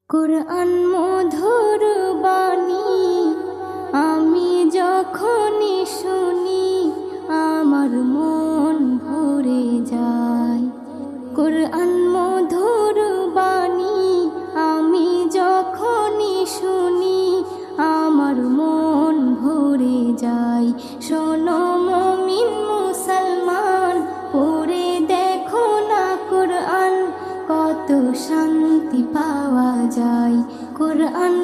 কুরআন মধুর বাণী আমি যখনই শুনি আমার মন ভরে যায়। কুরআন মধুর বাণী আমি যখনই শুনি আমার মন ভরে যায়। শোনো মুমিন মুসলমান, পড়ে দেখো না কুরআন, কত শান্তি পাওয়া যায়। কুরআন